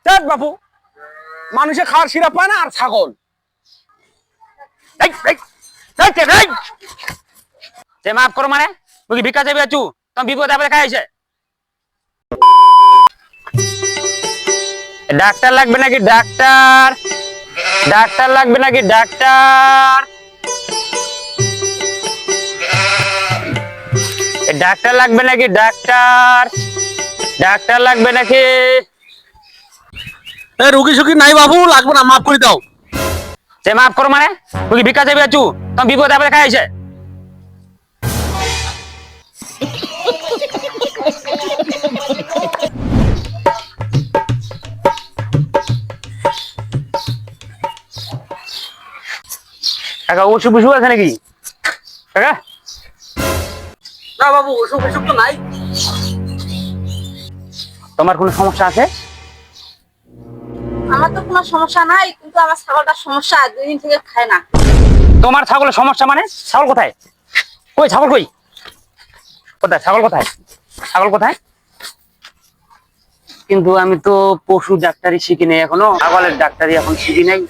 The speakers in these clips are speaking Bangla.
দেখ বাবু, মানুষে খাওয়ার সিরাপ পায় না আর ছাগল। মাফ করো মানে তুই ভিক্ষা চাইবে আছু তুমি বিপদ আপদে খাই আছে। ডাক্তার লাগবে নাকি ডাক্তার? ডাক্তার লাগবে নাকি ডাক্তার? ডাক্তার লাগবে নাকি ডাক্তার? ডাক্তার লাগবে নাকি? রুগী সুখী নাই বাবু, লাগবে না, মাফ করে দাও। মাফ করো মানে তুই ভিক্ষা চাইবে আছু তুমি বিপদ আপদে খাই আছে। কাকা ওষুধ ওষুধ আছে নাকি কাকা? না বাবু, ওসব ওসব তো নাই। তোমার কোনো সমস্যা আছে? আমার তো কোনো সমস্যা নাই, কিন্তু আমার ছাগলটার সমস্যা, 2 দিন থেকে খায় না। তোমার ছাগলের সমস্যা মানে? ছাগল কোথায়? কই ছাগল কই? কোথায় ছাগল কোথায়? ছাগল কোথায়? কিন্তু আমি তো পশু ডাক্তারি শিখি নাই এখনো, ছাগলের ডাক্তারি এখন শিখি নাই।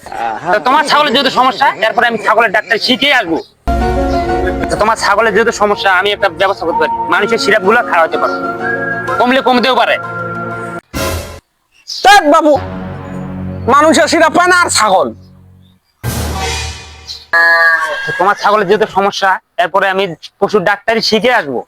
তো তোমার ছাগলের যেহেতু সমস্যা, এরপরে আমি ছাগলের ডাক্তারি শিখে আসবো। তো তোমার ছাগলের যেহেতু সমস্যা, আমি একটা ব্যবস্থা করতে পারি, মানুষের সিরাপ গুলো খাওয়াতে পারো, কমলে কমতেও পারে। দেখ বাবু, মানুষের সিরাপ পায় না আর ছাগল। তোমার ছাগলের যেহেতু সমস্যা, এরপরে আমি পশুর ডাক্তারি শিখে আসবো।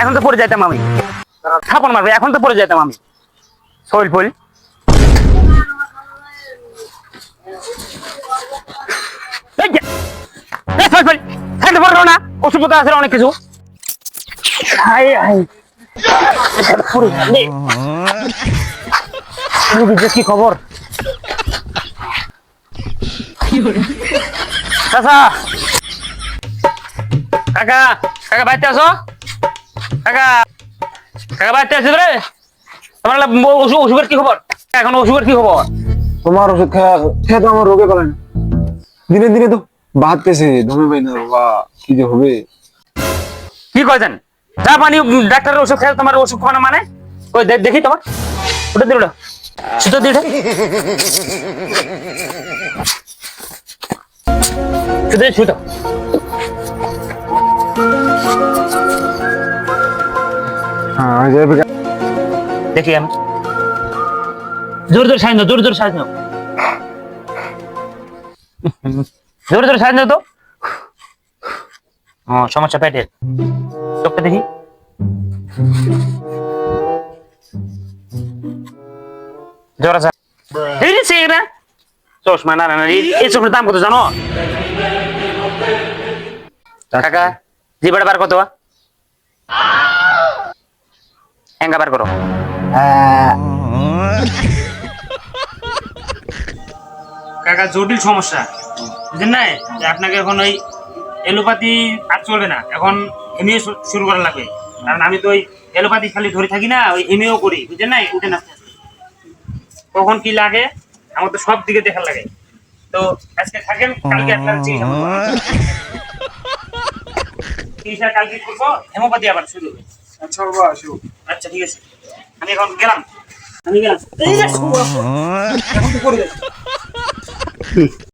এখন তো পড়ে যাইতাম আমি, থাপন মারবে, এখন তো পড়ে যাইতাম আমি। শৈল ফুল না, ওষুধ আছে অনেক কিছু। কি খবর চাচা? কাকা, কাকা বাড়িতে আছো? কাকা, কাকা বাড়িতে আছো রে? তোমার ওষুধের কি খবর? এখন ওষুধের কি খবর? তোমার ওষুধ খেয়ে তো আমার রোগে পারে না, দিনে দিনে তো বাড়তেছে, দমে পাই না বাবা, কি যে হবে। কি কয়েছেন? যা পানি ডাক্তারের ওষুধ খেয়ে তোমার ওষুধ খাওয়ানো মানে? ওই দেখি তোমার ওটা দিল, সুতো দিয়ে সুতো। দেখি আমি জোর জোর সাইজ নাও, জোর জোর সাইজ নাও, জোর জোর সাইজ নাও তো। সমস্যা পেটের, চোখটা দেখি। জ্বর আছে? চশমা না, এই চশমার দাম কত জানো কাকা? জিবাটা বার কত? হ্যাঙ্গা বার করো। কাকা জটিল সমস্যা, বুঝলেন না? আপনাকে এখন ওই এলোপ্যাথি আর চলবে না, এখন হেমিও শুরু করা লাগবে। কারণ আমি তো ওই এলোপ্যাথি খালি ধরে থাকি না, ওই হেমিও করি, বুঝলেন না? উঠে না কখন কি লাগে, আমার তো সব দিকে দেখার লাগে। তো আজকে থাকেন, কালকে আপনার চিকিৎসা কালকে করবো, হেমোপ্যাথি আবার শুরু হবে। আচ্ছা বাবা, আসো। আচ্ছা ঠিক আছে, আমি এখন গেলাম, আমি গেলাম।